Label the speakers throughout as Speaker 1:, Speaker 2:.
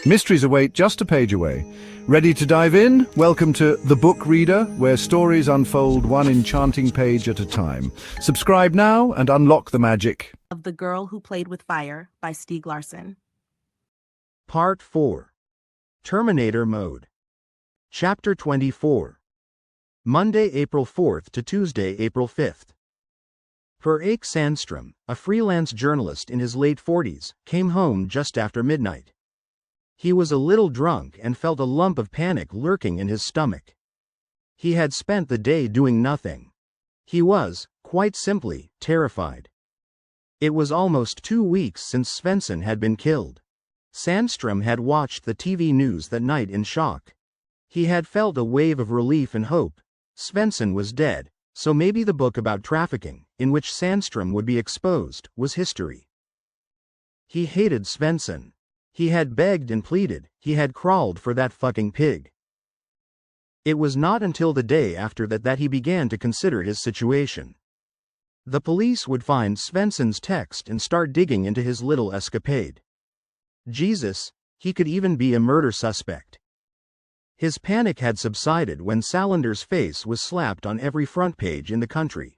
Speaker 1: Mysteries await just a page away. Ready to dive in? Welcome to The Book Reader, where stories unfold one enchanting page at a time. Subscribe now and unlock the magic.
Speaker 2: Of The Girl Who Played with Fire by Stieg Larsson.
Speaker 3: Part 4. Terminator Mode. Chapter 24. Monday, April 4th to Tuesday, April 5th. Sandström, a freelance journalist in his late 40s, came home just after midnight. He was a little drunk and felt a lump of panic lurking in his stomach. He had spent the day doing nothing. He was, quite simply, terrified. It was almost 2 weeks since Svensson had been killed. Sandström had watched the TV news that night in shock. He had felt a wave of relief and hope. Svensson was dead, so maybe the book about trafficking, in which Sandström would be exposed, was history. He hated Svensson. He had begged and pleaded, he had crawled for that fucking pig. It was not until the day after that he began to consider his situation. The police would find Svensson's text and start digging into his little escapade. Jesus, he could even be a murder suspect. His panic had subsided when Salander's face was slapped on every front page in the country.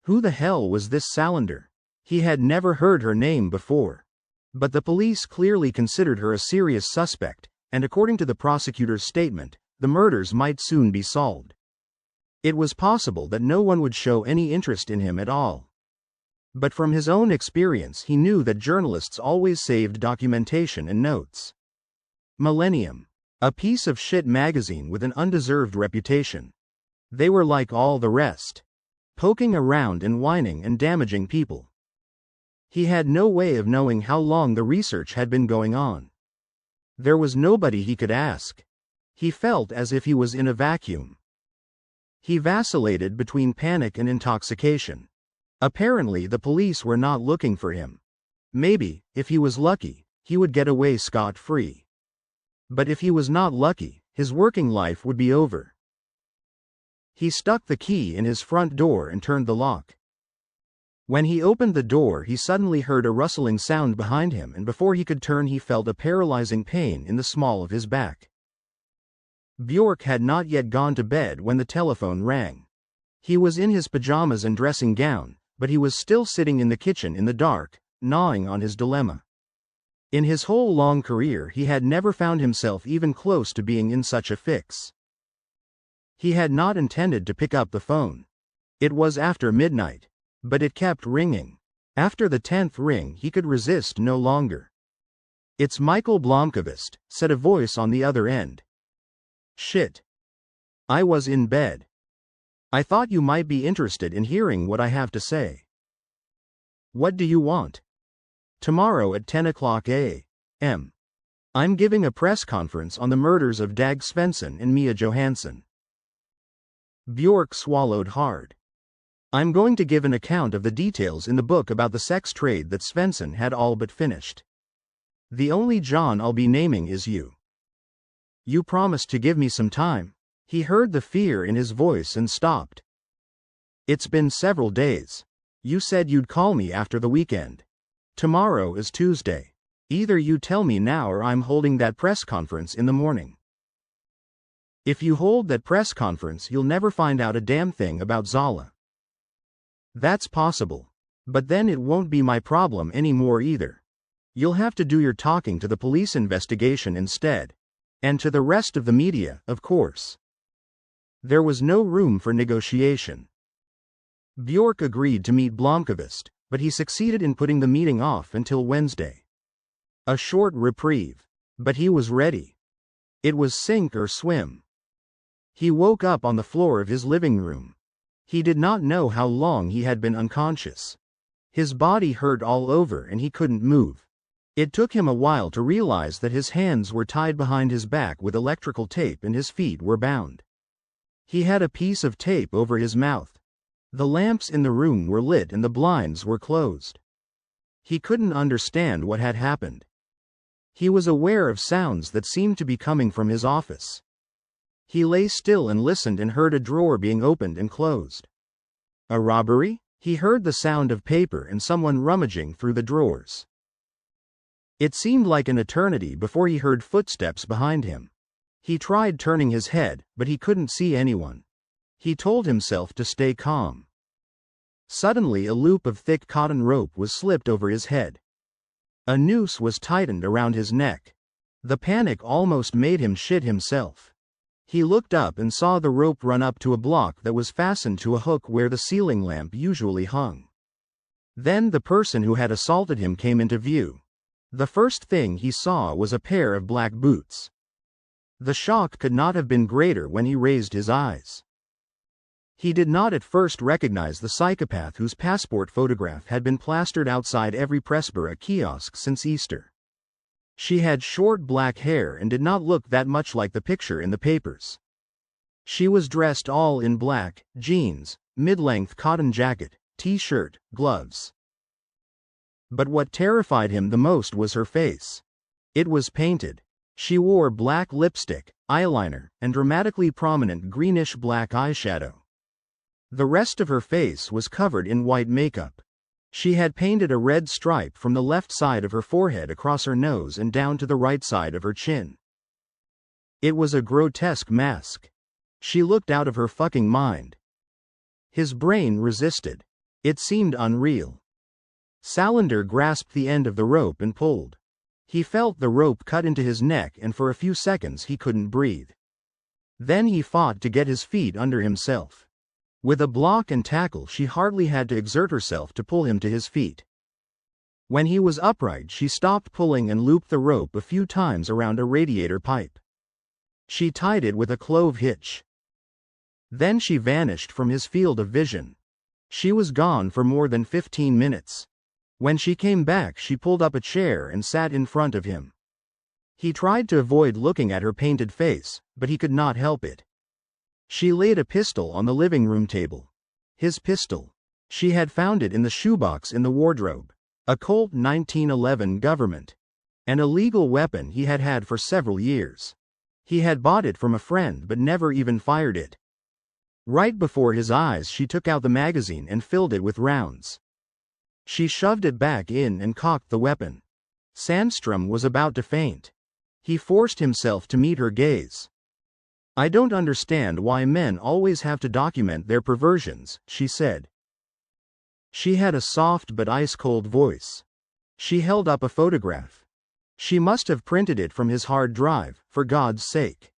Speaker 3: Who the hell was this Salander? He had never heard her name before. But the police clearly considered her a serious suspect, and according to the prosecutor's statement, the murders might soon be solved. It was possible that no one would show any interest in him at all. But from his own experience he knew that journalists always saved documentation and notes. Millennium. A piece of shit magazine with an undeserved reputation. They were like all the rest. Poking around and whining and damaging people. He had no way of knowing how long the research had been going on. There was nobody he could ask. He felt as if he was in a vacuum. He vacillated between panic and intoxication. Apparently the police were not looking for him. Maybe, if he was lucky, he would get away scot-free. But if he was not lucky, his working life would be over. He stuck the key in his front door and turned the lock. When he opened the door he suddenly heard a rustling sound behind him, and before he could turn he felt a paralyzing pain in the small of his back. Björk had not yet gone to bed when the telephone rang. He was in his pajamas and dressing gown, but he was still sitting in the kitchen in the dark, gnawing on his dilemma. In his whole long career he had never found himself even close to being in such a fix. He had not intended to pick up the phone. It was after midnight. But it kept ringing. After the 10th ring he could resist no longer. "It's Mikael Blomkvist," said a voice on the other end. "Shit. I was in bed. I thought you might be interested in hearing what I have to say." "What do you want?" "Tomorrow at 10 o'clock a.m. I'm giving a press conference on the murders of Dag Svensson and Mia Johansson." Björk swallowed hard. "I'm going to give an account of the details in the book about the sex trade that Svensson had all but finished. The only John I'll be naming is you. You promised to give me some time." He heard the fear in his voice and stopped. "It's been several days. You said you'd call me after the weekend. Tomorrow is Tuesday. Either you tell me now or I'm holding that press conference in the morning. If you hold that press conference you'll never find out a damn thing about Zala." "That's possible. But then it won't be my problem anymore either. You'll have to do your talking to the police investigation instead. And to the rest of the media, of course." There was no room for negotiation. Björk agreed to meet Blomkvist, but he succeeded in putting the meeting off until Wednesday. A short reprieve. But he was ready. It was sink or swim. He woke up on the floor of his living room. He did not know how long he had been unconscious. His body hurt all over and he couldn't move. It took him a while to realize that his hands were tied behind his back with electrical tape and his feet were bound. He had a piece of tape over his mouth. The lamps in the room were lit and the blinds were closed. He couldn't understand what had happened. He was aware of sounds that seemed to be coming from his office. He lay still and listened and heard a drawer being opened and closed. A robbery? He heard the sound of paper and someone rummaging through the drawers. It seemed like an eternity before he heard footsteps behind him. He tried turning his head, but he couldn't see anyone. He told himself to stay calm. Suddenly a loop of thick cotton rope was slipped over his head. A noose was tightened around his neck. The panic almost made him shit himself. He looked up and saw the rope run up to a block that was fastened to a hook where the ceiling lamp usually hung. Then the person who had assaulted him came into view. The first thing he saw was a pair of black boots. The shock could not have been greater when he raised his eyes. He did not at first recognize the psychopath whose passport photograph had been plastered outside every Pressborough kiosk since Easter. She had short black hair and did not look that much like the picture in the papers. She was dressed all in black: jeans, mid-length cotton jacket, t-shirt, gloves. But what terrified him the most was her face. It was painted. She wore black lipstick, eyeliner, and dramatically prominent greenish-black eyeshadow. The rest of her face was covered in white makeup. She had painted a red stripe from the left side of her forehead across her nose and down to the right side of her chin. It was a grotesque mask. She looked out of her fucking mind. His brain resisted. It seemed unreal. Salander grasped the end of the rope and pulled. He felt the rope cut into his neck and for a few seconds he couldn't breathe. Then he fought to get his feet under himself. With a block and tackle she hardly had to exert herself to pull him to his feet. When he was upright she stopped pulling and looped the rope a few times around a radiator pipe. She tied it with a clove hitch. Then she vanished from his field of vision. She was gone for more than 15 minutes. When she came back she pulled up a chair and sat in front of him. He tried to avoid looking at her painted face, but he could not help it. She laid a pistol on the living room table. His pistol. She had found it in the shoebox in the wardrobe. A Colt 1911 government. An illegal weapon he had had for several years. He had bought it from a friend but never even fired it. Right before his eyes she took out the magazine and filled it with rounds. She shoved it back in and cocked the weapon. Sandström was about to faint. He forced himself to meet her gaze. "I don't understand why men always have to document their perversions," she said. She had a soft but ice-cold voice. She held up a photograph. She must have printed it from his hard drive, for God's sake.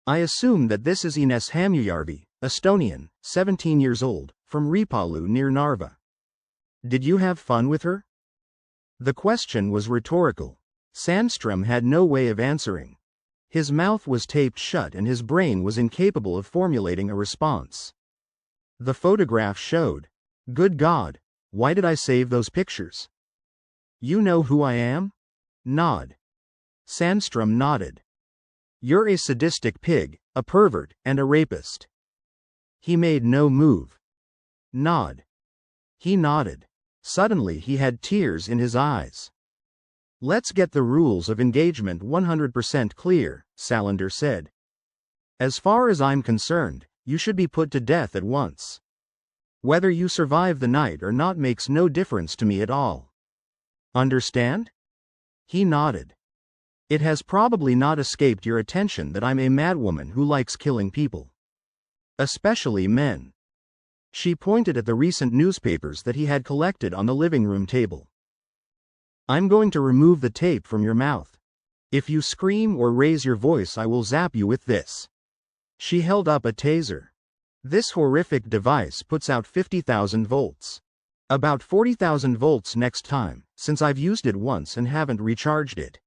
Speaker 3: "I assume that this is Ines Hamujärvi, Estonian, 17 years old, from Ripalu near Narva. Did you have fun with her?" The question was rhetorical. Sandström had no way of answering. His mouth was taped shut and his brain was incapable of formulating a response. The photograph showed. "Good God, why did I save those pictures?" "You know who I am?" "Nod." Sandström nodded. "You're a sadistic pig, a pervert, and a rapist." He made no move. "Nod." He nodded. Suddenly he had tears in his eyes. "Let's get the rules of engagement 100% clear," Salander said. "As far as I'm concerned, you should be put to death at once. Whether you survive the night or not makes no difference to me at all. Understand?" He nodded. "It has probably not escaped your attention that I'm a madwoman who likes killing people. Especially men." She pointed at the recent newspapers that he had collected on the living room table. "I'm going to remove the tape from your mouth. If you scream or raise your voice I will zap you with this." She held up a taser. "This horrific device puts out 50,000 volts. About 40,000 volts next time, since I've used it once and haven't recharged it.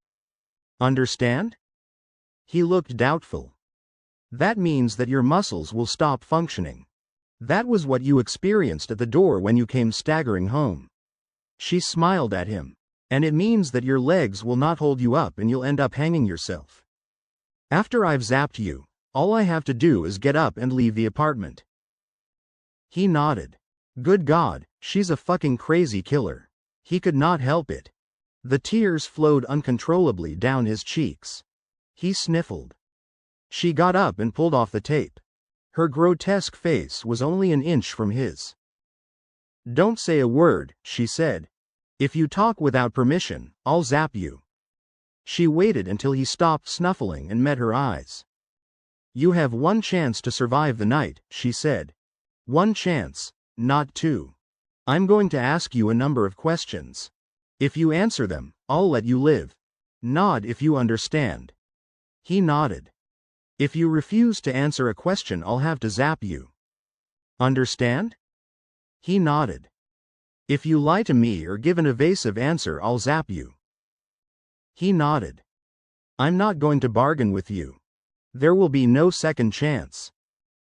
Speaker 3: Understand?" He looked doubtful. "That means that your muscles will stop functioning. That was what you experienced at the door when you came staggering home." She smiled at him. "And it means that your legs will not hold you up and you'll end up hanging yourself. After I've zapped you, all I have to do is get up and leave the apartment." He nodded. Good God, she's a fucking crazy killer. He could not help it. The tears flowed uncontrollably down his cheeks. He sniffled. She got up and pulled off the tape. Her grotesque face was only an inch from his. "Don't say a word," she said. If you talk without permission, I'll zap you. She waited until he stopped snuffling and met her eyes. You have one chance to survive the night, she said. One chance, not two. I'm going to ask you a number of questions. If you answer them, I'll let you live. Nod if you understand. He nodded. If you refuse to answer a question, I'll have to zap you. Understand? He nodded. If you lie to me or give an evasive answer, I'll zap you. He nodded. I'm not going to bargain with you. There will be no second chance.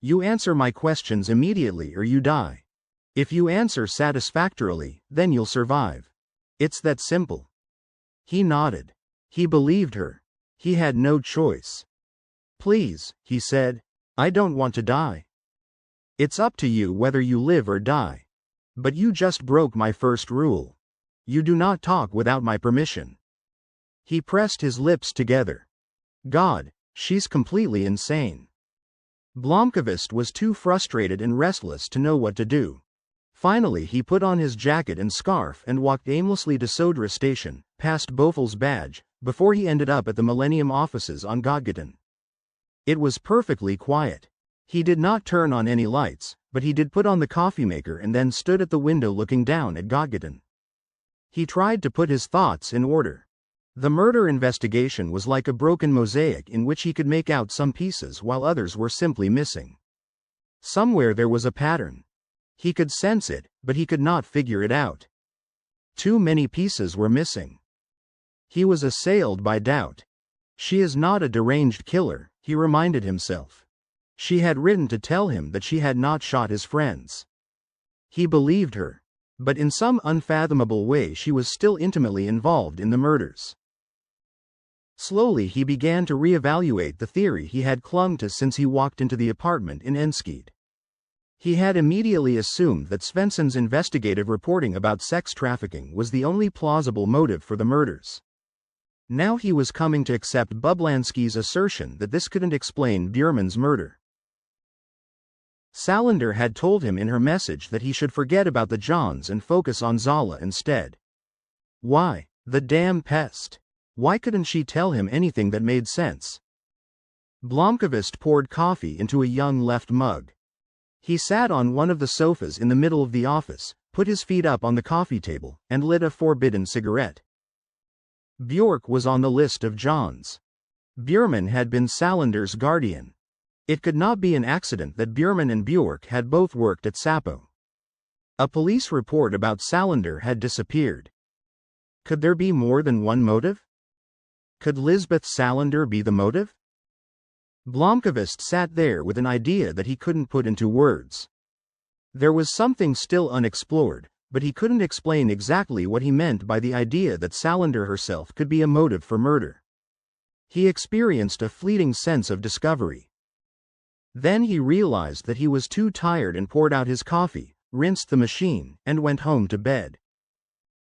Speaker 3: You answer my questions immediately or you die. If you answer satisfactorily, then you'll survive. It's that simple. He nodded. He believed her. He had no choice. Please, he said. I don't want to die. It's up to you whether you live or die. But you just broke my first rule. You do not talk without my permission. He pressed his lips together. God, she's completely insane. Blomkvist was too frustrated and restless to know what to do. Finally he put on his jacket and scarf and walked aimlessly to Sodra station, past Bofel's badge, before he ended up at the Millennium offices on Godgatan. It was perfectly quiet. He did not turn on any lights, but he did put on the coffee maker and then stood at the window looking down at Godgatan. He tried to put his thoughts in order. The murder investigation was like a broken mosaic in which he could make out some pieces while others were simply missing. Somewhere there was a pattern. He could sense it, but he could not figure it out. Too many pieces were missing. He was assailed by doubt. She is not a deranged killer, he reminded himself. She had written to tell him that she had not shot his friends. He believed her. But in some unfathomable way she was still intimately involved in the murders. Slowly he began to reevaluate the theory he had clung to since he walked into the apartment in Enskede. He had immediately assumed that Svensson's investigative reporting about sex trafficking was the only plausible motive for the murders. Now he was coming to accept Bublansky's assertion that this couldn't explain Bjurman's murder. Salander had told him in her message that he should forget about the Johns and focus on Zala instead. Why, the damn pest? Why couldn't she tell him anything that made sense? Blomkvist poured coffee into a young left mug. He sat on one of the sofas in the middle of the office, put his feet up on the coffee table, and lit a forbidden cigarette. Björk was on the list of Johns. Bjurman had been Salander's guardian. It could not be an accident that Bjurman and Björk had both worked at Sapo. A police report about Salander had disappeared. Could there be more than one motive? Could Lisbeth Salander be the motive? Blomkvist sat there with an idea that he couldn't put into words. There was something still unexplored, but he couldn't explain exactly what he meant by the idea that Salander herself could be a motive for murder. He experienced a fleeting sense of discovery. Then he realized that he was too tired and poured out his coffee, rinsed the machine, and went home to bed.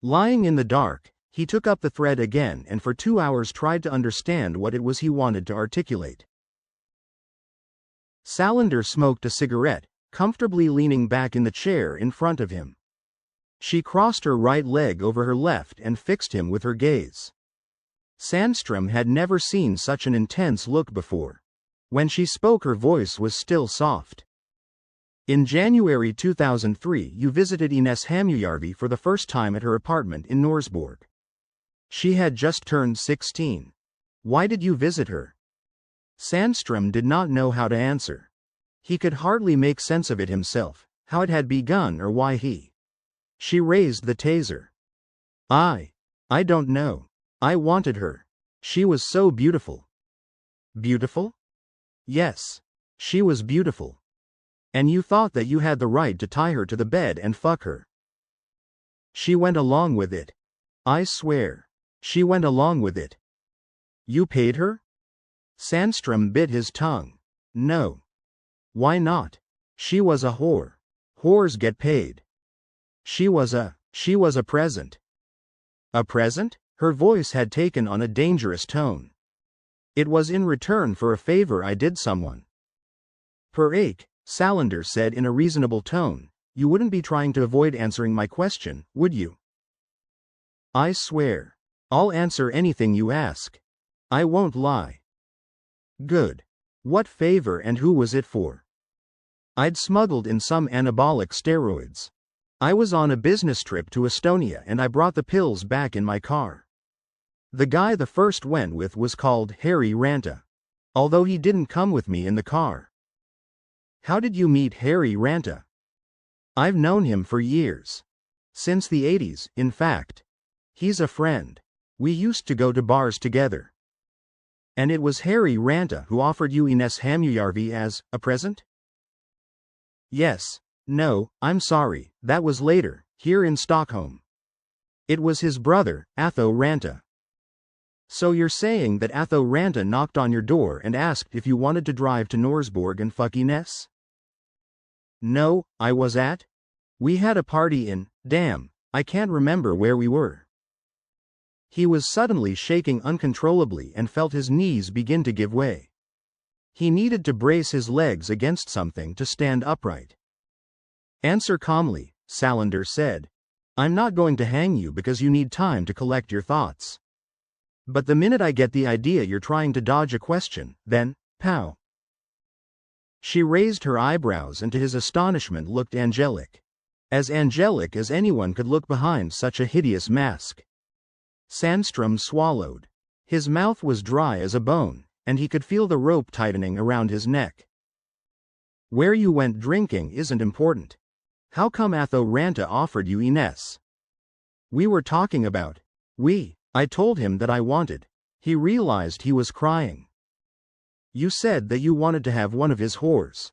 Speaker 3: Lying in the dark, he took up the thread again and for 2 hours tried to understand what it was he wanted to articulate. Salander smoked a cigarette, comfortably leaning back in the chair in front of him. She crossed her right leg over her left and fixed him with her gaze. Sandström had never seen such an intense look before. When she spoke her voice was still soft. In January 2003 you visited Ines Hamujärvi for the first time at her apartment in Norsborg. She had just turned 16. Why did you visit her? Sandström did not know how to answer. He could hardly make sense of it himself, how it had begun or why he. She raised the taser. I don't know. I wanted her. She was so beautiful. Beautiful? Yes. She was beautiful. And you thought that you had the right to tie her to the bed and fuck her. She went along with it. I swear. She went along with it. You paid her? Sandström bit his tongue. No. Why not? She was a whore. Whores get paid. She was a present. A present? Her voice had taken on a dangerous tone. It was in return for a favor I did someone. Per ache, Salander said in a reasonable tone, you wouldn't be trying to avoid answering my question, would you? I swear. I'll answer anything you ask. I won't lie. Good. What favor and who was it for? I'd smuggled in some anabolic steroids. I was on a business trip to Estonia and I brought the pills back in my car. The guy the first went with was called Harry Ranta. Although he didn't come with me in the car. How did you meet Harry Ranta? I've known him for years. Since the 80s, in fact. He's a friend. We used to go to bars together. And it was Harry Ranta who offered you Ines Hamujärvi as a present? Yes. No, I'm sorry, that was later, here in Stockholm. It was his brother, Atho Ranta. So you're saying that Atho Ranta knocked on your door and asked if you wanted to drive to Norsborg and fuck Ines? No, I was at. We had a party in, damn, I can't remember where we were. He was suddenly shaking uncontrollably and felt his knees begin to give way. He needed to brace his legs against something to stand upright. Answer calmly, Salander said. I'm not going to hang you because you need time to collect your thoughts. But the minute I get the idea you're trying to dodge a question, then, pow. She raised her eyebrows and to his astonishment looked angelic. As angelic as anyone could look behind such a hideous mask. Sandström swallowed. His mouth was dry as a bone, and he could feel the rope tightening around his neck. Where you went drinking isn't important. How come Atho Ranta offered you Ines? We were talking about. I told him that I wanted. He realized he was crying. You said that you wanted to have one of his whores.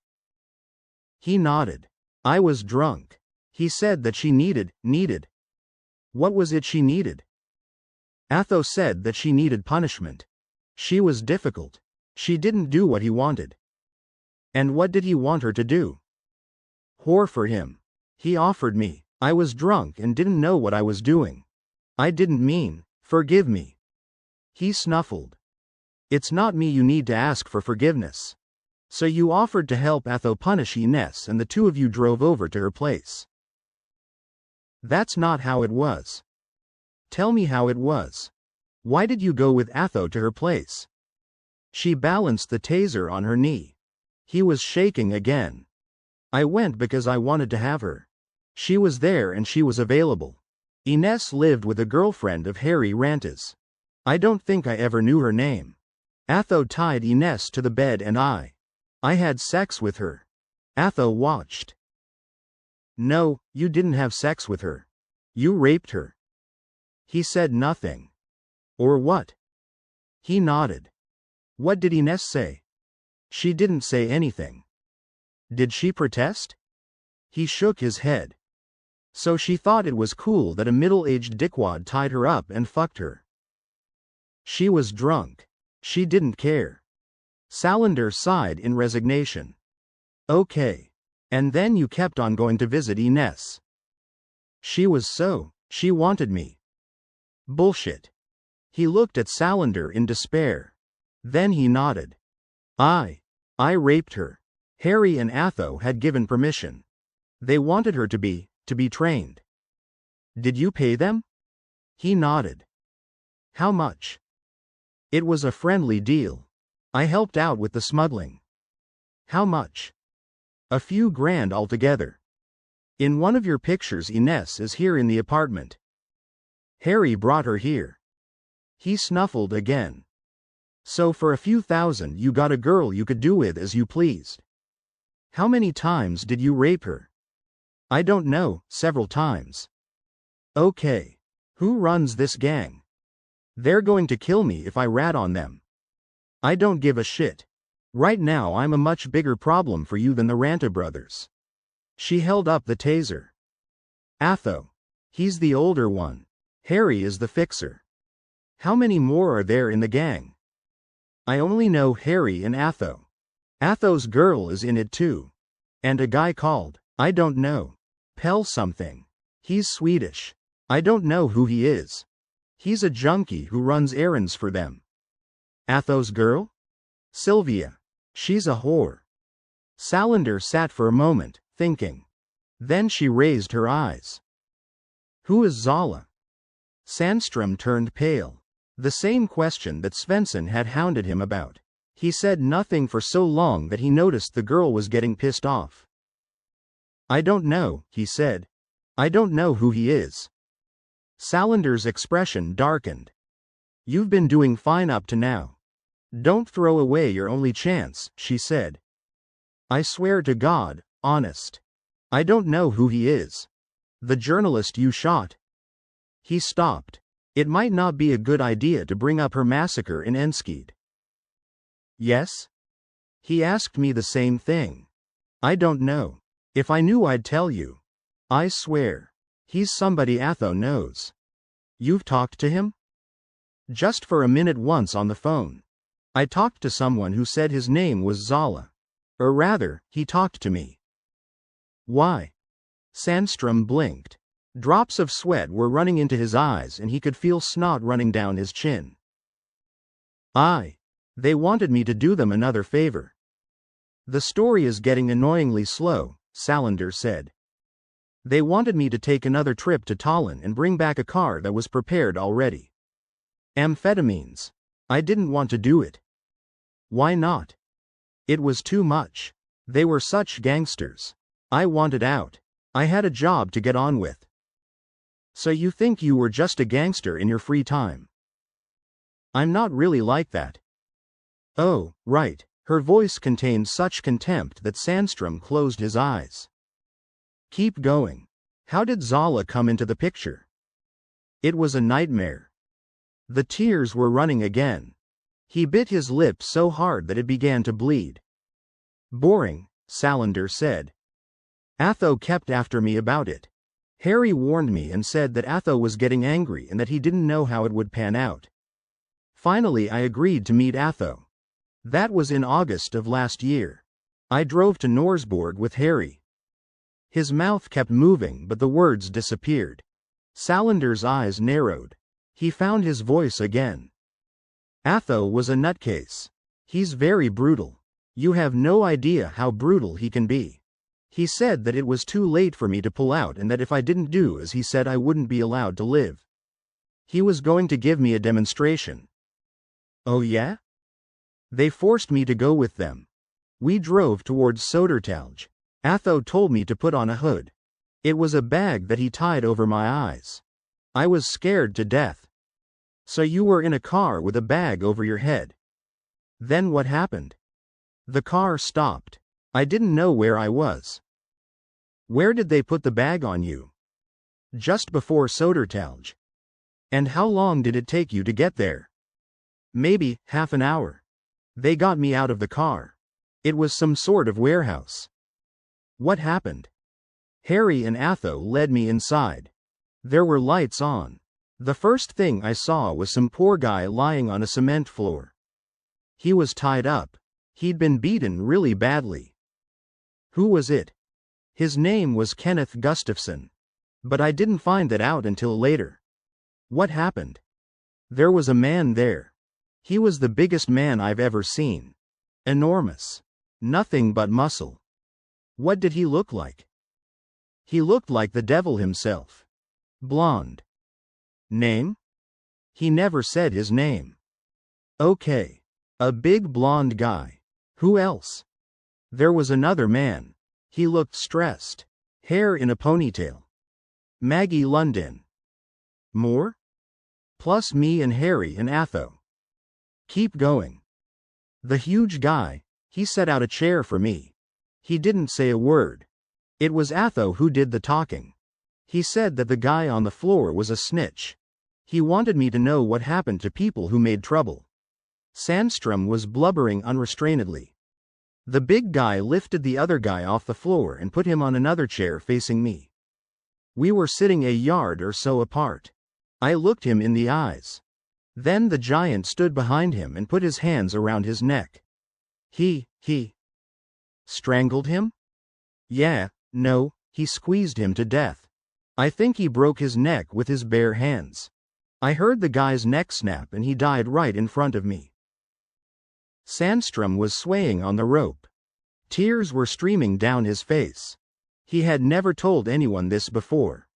Speaker 3: He nodded. I was drunk. He said that she needed. What was it she needed? Atho said that she needed punishment. She was difficult. She didn't do what he wanted. And what did he want her to do? Whore for him. He offered me. I was drunk and didn't know what I was doing. I didn't mean. Forgive me. He snuffled. It's not me you need to ask for forgiveness. So you offered to help Atho punish Ines and the two of you drove over to her place. That's not how it was. Tell me how it was. Why did you go with Atho to her place? She balanced the taser on her knee. He was shaking again. I went because I wanted to have her. She was there and she was available. Ines lived with a girlfriend of Harry Ranta's. I don't think I ever knew her name. Atho tied Ines to the bed and I had sex with her. Atho watched. No, you didn't have sex with her. You raped her. He said nothing. Or what? He nodded. What did Ines say? She didn't say anything. Did she protest? He shook his head. So she thought it was cool that a middle-aged dickwad tied her up and fucked her. She was drunk. She didn't care. Salander sighed in resignation. Okay. And then you kept on going to visit Ines. She wanted me. Bullshit. He looked at Salander in despair. Then he nodded. I raped her. Harry and Atho had given permission. They wanted her to be trained. Did you pay them? He nodded. How much? It was a friendly deal. I helped out with the smuggling. How much? A few grand altogether. In one of your pictures Ines is here in the apartment. Harry brought her here. He snuffled again. So for a few thousand you got a girl you could do with as you pleased. How many times did you rape her? I don't know, several times. Okay. Who runs this gang? They're going to kill me if I rat on them. I don't give a shit. Right now I'm a much bigger problem for you than the Ranta brothers. She held up the taser. Atho. He's the older one. Harry is the fixer. How many more are there in the gang? I only know Harry and Atho. Atho's girl is in it too. And a guy called, I don't know. Pell something. He's Swedish. I don't know who he is. He's a junkie who runs errands for them. Atho's girl? Sylvia. She's a whore. Salander sat for a moment, thinking. Then she raised her eyes. Who is Zala? Sandström turned pale. The same question that Svensson had hounded him about. He said nothing for so long that he noticed the girl was getting pissed off. "I don't know," he said. "I don't know who he is." Salander's expression darkened. "You've been doing fine up to now. Don't throw away your only chance," she said. "I swear to God, honest. I don't know who he is. The journalist you shot." He stopped. It might not be a good idea to bring up her massacre in Enskede. "Yes?" "He asked me the same thing. I don't know. If I knew I'd tell you. I swear. He's somebody Atho knows." "You've talked to him?" "Just for a minute once on the phone. I talked to someone who said his name was Zala. Or rather, he talked to me." "Why?" Sandström blinked. Drops of sweat were running into his eyes and he could feel snot running down his chin. They wanted me to do them another favor." "The story is getting annoyingly slow," Salander said. "They wanted me to take another trip to Tallinn and bring back a car that was prepared already. Amphetamines. I didn't want to do it." "Why not?" "It was too much. They were such gangsters. I wanted out. I had a job to get on with." "So you think you were just a gangster in your free time?" "I'm not really like that." "Oh, right." Her voice contained such contempt that Sandström closed his eyes. "Keep going. How did Zala come into the picture?" "It was a nightmare." The tears were running again. He bit his lip so hard that it began to bleed. "Boring," Salander said. "Atho kept after me about it. Harry warned me and said that Atho was getting angry and that he didn't know how it would pan out. Finally I agreed to meet Atho. That was in August of last year. I drove to Norsborg with Harry." His mouth kept moving but the words disappeared. Salander's eyes narrowed. He found his voice again. "Atho was a nutcase. He's very brutal. You have no idea how brutal he can be. He said that it was too late for me to pull out and that if I didn't do as he said I wouldn't be allowed to live. He was going to give me a demonstration." "Oh yeah?" "They forced me to go with them. We drove towards Södertälje. Atho told me to put on a hood. It was a bag that he tied over my eyes. I was scared to death." "So you were in a car with a bag over your head. Then what happened?" "The car stopped. I didn't know where I was." "Where did they put the bag on you?" "Just before Södertälje." "And how long did it take you to get there?" "Maybe half an hour. They got me out of the car. It was some sort of warehouse." "What happened?" "Harry and Atho led me inside. There were lights on. The first thing I saw was some poor guy lying on a cement floor. He was tied up. He'd been beaten really badly." "Who was it?" "His name was Kenneth Gustafsson. But I didn't find that out until later." "What happened?" "There was a man there. He was the biggest man I've ever seen. Enormous. Nothing but muscle." "What did he look like?" "He looked like the devil himself. Blonde." "Name?" "He never said his name." "Okay. A big blonde guy. Who else?" "There was another man. He looked stressed. Hair in a ponytail." "Maggie Lundin." "More?" "Plus me and Harry and Atho." "Keep going." "The huge guy, he set out a chair for me. He didn't say a word. It was Atho who did the talking. He said that the guy on the floor was a snitch. He wanted me to know what happened to people who made trouble." Sandström was blubbering unrestrainedly. "The big guy lifted the other guy off the floor and put him on another chair facing me. We were sitting a yard or so apart. I looked him in the eyes. Then the giant stood behind him and put his hands around his neck. He strangled him?" "Yeah, no, he squeezed him to death. I think he broke his neck with his bare hands. I heard the guy's neck snap and he died right in front of me." Sandström was swaying on the rope. Tears were streaming down his face. He had never told anyone this before.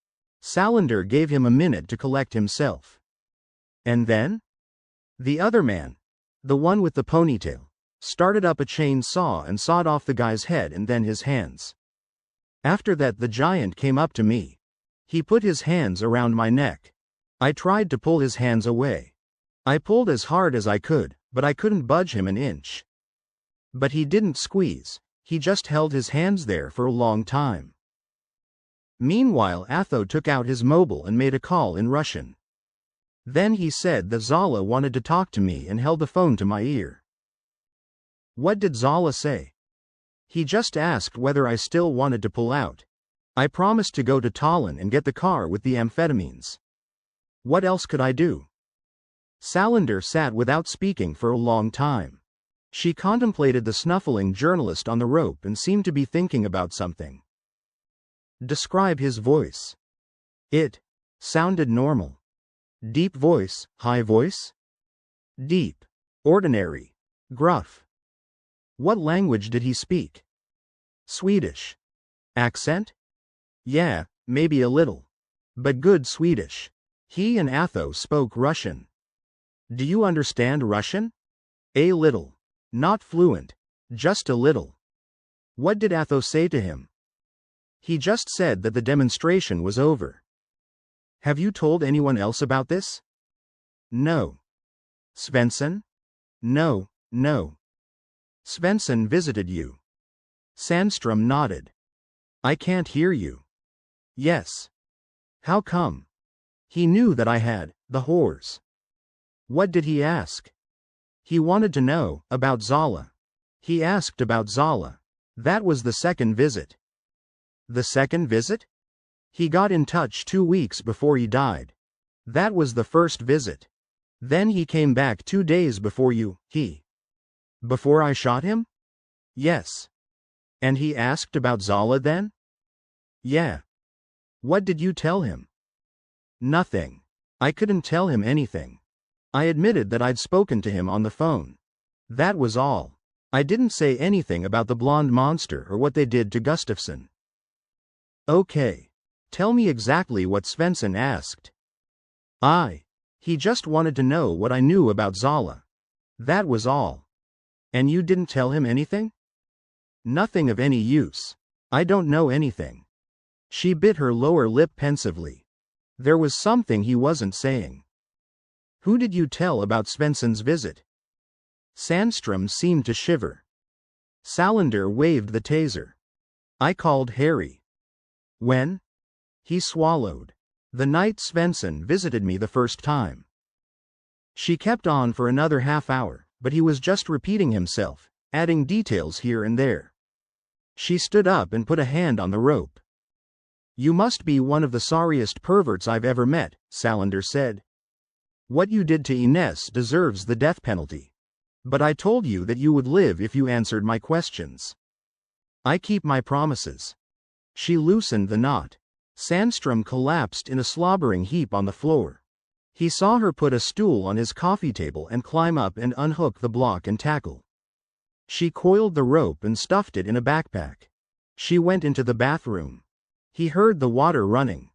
Speaker 3: Salander gave him a minute to collect himself. And then? The other man, the one with the ponytail, started up a chainsaw and sawed off the guy's head and then his hands. After that the giant came up to me. He put his hands around my neck. I tried to pull his hands away. I pulled as hard as I could, but I couldn't budge him an inch. But he didn't squeeze, he just held his hands there for a long time. Meanwhile Atho took out his mobile and made a call in Russian. Then he said that Zala wanted to talk to me and held the phone to my ear. What did Zala say? He just asked whether I still wanted to pull out. I promised to go to Tallinn and get the car with the amphetamines. What else could I do? Salander sat without speaking for a long time. She contemplated the snuffling journalist on the rope and seemed to be thinking about something. Describe his voice. It sounded normal. Deep voice, high voice? Deep. Ordinary. Gruff. What language did he speak? Swedish. Accent? Yeah, maybe a little. But good Swedish. He and Atho spoke Russian. Do you understand Russian? A little. Not fluent. Just a little. What did Atho say to him? He just said that the demonstration was over. Have you told anyone else about this? No. Svensson? No. Svensson visited you. Sandström nodded. I can't hear you. Yes. How come? He knew that I had the whores. What did he ask? He wanted to know about Zala. He asked about Zala. That was the second visit. The second visit? He got in touch 2 weeks before he died. That was the first visit. Then he came back 2 days before you, Before I shot him? Yes. And he asked about Zala then? Yeah. What did you tell him? Nothing. I couldn't tell him anything. I admitted that I'd spoken to him on the phone. That was all. I didn't say anything about the blonde monster or what they did to Gustafsson. Okay. Tell me exactly what Svensson asked. He just wanted to know what I knew about Zala. That was all. And you didn't tell him anything? Nothing of any use. I don't know anything. She bit her lower lip pensively. There was something he wasn't saying. Who did you tell about Svensson's visit? Sandström seemed to shiver. Salander waved the taser. I called Harry. When? He swallowed. The night Svensson visited me the first time. She kept on for another half hour, but he was just repeating himself, adding details here and there. She stood up and put a hand on the rope. You must be one of the sorriest perverts I've ever met, Salander said. What you did to Ines deserves the death penalty. But I told you that you would live if you answered my questions. I keep my promises. She loosened the knot. Sandström collapsed in a slobbering heap on the floor. He saw her put a stool on his coffee table and climb up and unhook the block and tackle. She coiled the rope and stuffed it in a backpack. She went into the bathroom. He heard the water running.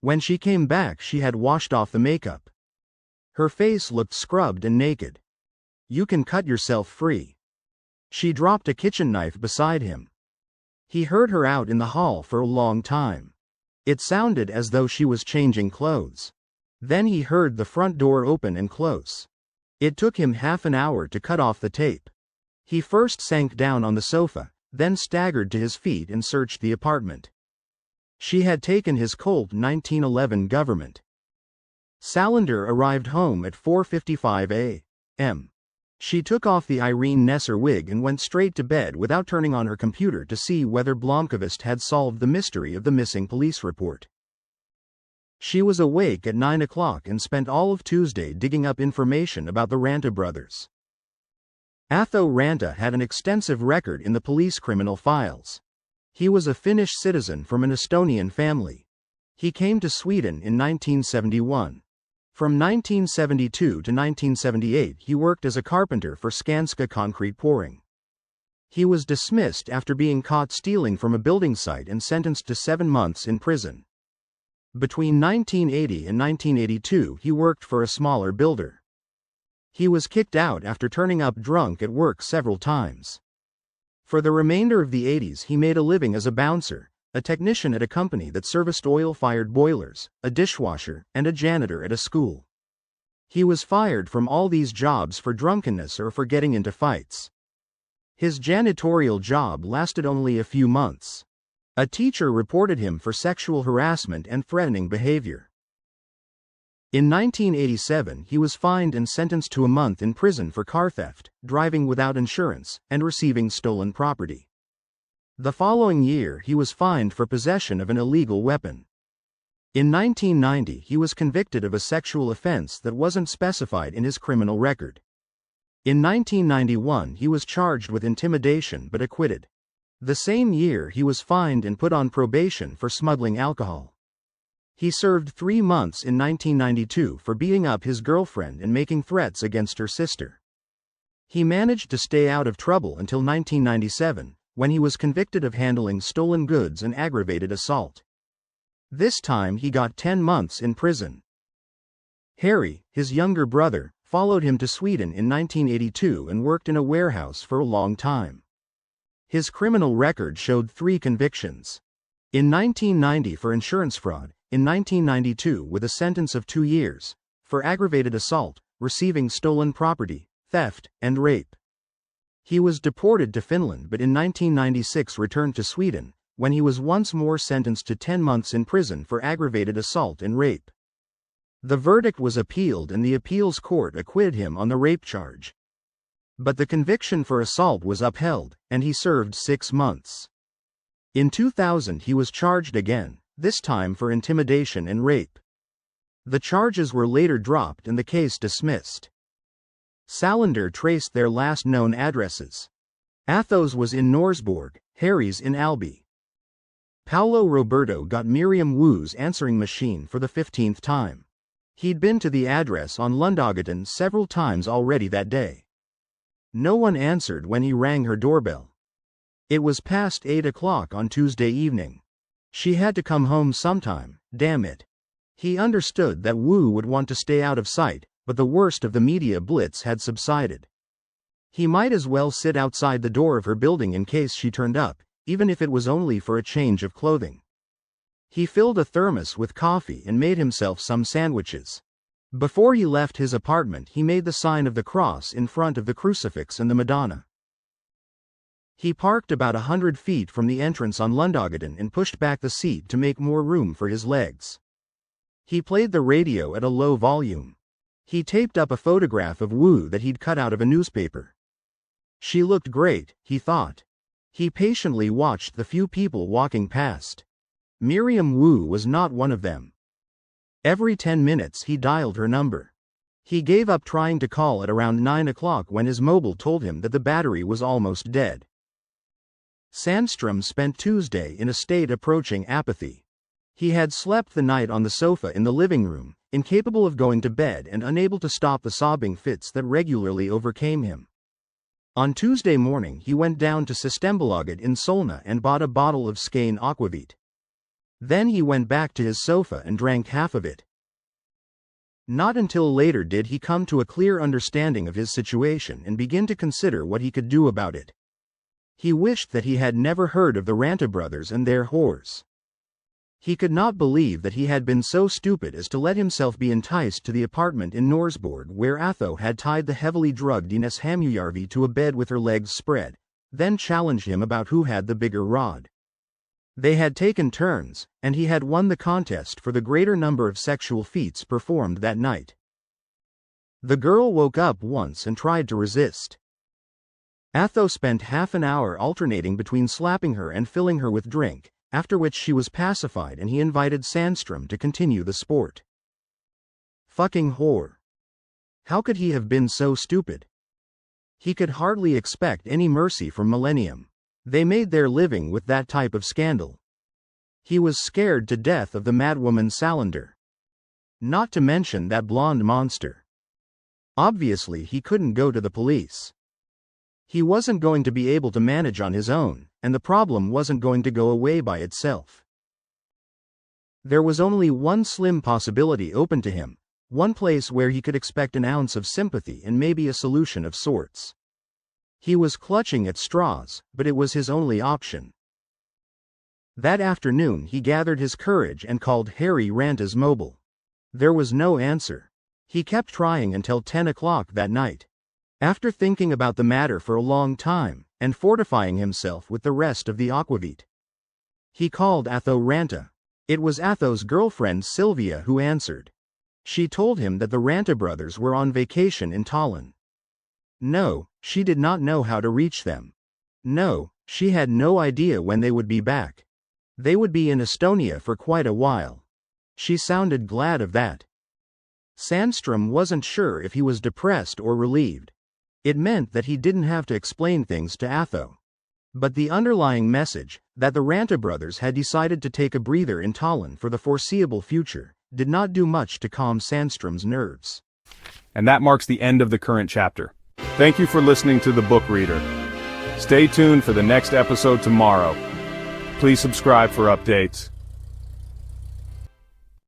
Speaker 3: When she came back, she had washed off the makeup. Her face looked scrubbed and naked. You can cut yourself free. She dropped a kitchen knife beside him. He heard her out in the hall for a long time. It sounded as though she was changing clothes. Then he heard the front door open and close. It took him half an hour to cut off the tape. He first sank down on the sofa, then staggered to his feet and searched the apartment. She had taken his Colt 1911 government. Salander arrived home at 4:55 a.m. She took off the Irene Nesser wig and went straight to bed without turning on her computer to see whether Blomkvist had solved the mystery of the missing police report. She was awake at 9 o'clock and spent all of Tuesday digging up information about the Ranta brothers. Atho Ranta had an extensive record in the police criminal files. He was a Finnish citizen from an Estonian family. He came to Sweden in 1971. From 1972 to 1978 he worked as a carpenter for Skanska Concrete Pouring. He was dismissed after being caught stealing from a building site and sentenced to 7 months in prison. Between 1980 and 1982 he worked for a smaller builder. He was kicked out after turning up drunk at work several times. For the remainder of the 80s he made a living as a bouncer, a technician at a company that serviced oil-fired boilers, a dishwasher, and a janitor at a school. He was fired from all these jobs for drunkenness or for getting into fights. His janitorial job lasted only a few months. A teacher reported him for sexual harassment and threatening behavior. In 1987 he was fined and sentenced to a month in prison for car theft, driving without insurance, and receiving stolen property. The following year he was fined for possession of an illegal weapon. In 1990 he was convicted of a sexual offense that wasn't specified in his criminal record. In 1991 he was charged with intimidation but acquitted. The same year he was fined and put on probation for smuggling alcohol. He served 3 months in 1992 for beating up his girlfriend and making threats against her sister. He managed to stay out of trouble until 1997, when he was convicted of handling stolen goods and aggravated assault. This time he got 10 months in prison. Harry, his younger brother, followed him to Sweden in 1982 and worked in a warehouse for a long time. His criminal record showed 3 convictions. In 1990 for insurance fraud, in 1992 with a sentence of 2 years, for aggravated assault, receiving stolen property, theft, and rape. He was deported to Finland but in 1996 returned to Sweden, when he was once more sentenced to 10 months in prison for aggravated assault and rape. The verdict was appealed and the appeals court acquitted him on the rape charge. But the conviction for assault was upheld, and he served 6 months. In 2000 he was charged again, this time for intimidation and rape. The charges were later dropped and the case dismissed. Salander traced their last known addresses. Athos was in Norsborg, Harry's in Alby. Paolo Roberto got Miriam Wu's answering machine for the 15th time. He'd been to the address on Lundagatan several times already that day. No one answered when he rang her doorbell. It was past 8 o'clock on Tuesday evening. She had to come home sometime, damn it. He understood that Wu would want to stay out of sight, but the worst of the media blitz had subsided. He might as well sit outside the door of her building in case she turned up, even if it was only for a change of clothing. He filled a thermos with coffee and made himself some sandwiches. Before he left his apartment he made the sign of the cross in front of the crucifix and the Madonna. He parked about 100 feet from the entrance on Lundagatan and pushed back the seat to make more room for his legs. He played the radio at a low volume. He taped up a photograph of Wu that he'd cut out of a newspaper. She looked great, he thought. He patiently watched the few people walking past. Miriam Wu was not one of them. Every 10 minutes he dialed her number. He gave up trying to call at around 9 o'clock when his mobile told him that the battery was almost dead. Sandström spent Tuesday in a state approaching apathy. He had slept the night on the sofa in the living room, incapable of going to bed and unable to stop the sobbing fits that regularly overcame him. On Tuesday morning he went down to Systembolaget in Solna and bought a bottle of Skane aquavit. Then he went back to his sofa and drank half of it. Not until later did he come to a clear understanding of his situation and begin to consider what he could do about it. He wished that he had never heard of the Ranta brothers and their whores. He could not believe that he had been so stupid as to let himself be enticed to the apartment in Norsborg where Atho had tied the heavily drugged Ines Hamujärvi to a bed with her legs spread, then challenged him about who had the bigger rod. They had taken turns, and he had won the contest for the greater number of sexual feats performed that night. The girl woke up once and tried to resist. Atho spent half an hour alternating between slapping her and filling her with drink, after which she was pacified and he invited Sandström to continue the sport. Fucking whore. How could he have been so stupid? He could hardly expect any mercy from Millennium. They made their living with that type of scandal. He was scared to death of the madwoman Salander. Not to mention that blonde monster. Obviously he couldn't go to the police. He wasn't going to be able to manage on his own, and the problem wasn't going to go away by itself. There was only one slim possibility open to him, one place where he could expect an ounce of sympathy and maybe a solution of sorts. He was clutching at straws, but it was his only option. That afternoon he gathered his courage and called Harry Ranta's mobile. There was no answer. He kept trying until 10 o'clock that night. After thinking about the matter for a long time, and fortifying himself with the rest of the aquavit, he called Atho Ranta. It was Atho's girlfriend Sylvia who answered. She told him that the Ranta brothers were on vacation in Tallinn. No, she did not know how to reach them. No, she had no idea when they would be back. They would be in Estonia for quite a while. She sounded glad of that. Sandström wasn't sure if he was depressed or relieved. It meant that he didn't have to explain things to Atho. But the underlying message, that the Ranta brothers had decided to take a breather in Tallinn for the foreseeable future, did not do much to calm Sandström's nerves.
Speaker 4: And that marks the end of the current chapter. Thank you for listening to The Book Reader. Stay tuned for the next episode tomorrow. Please subscribe for updates.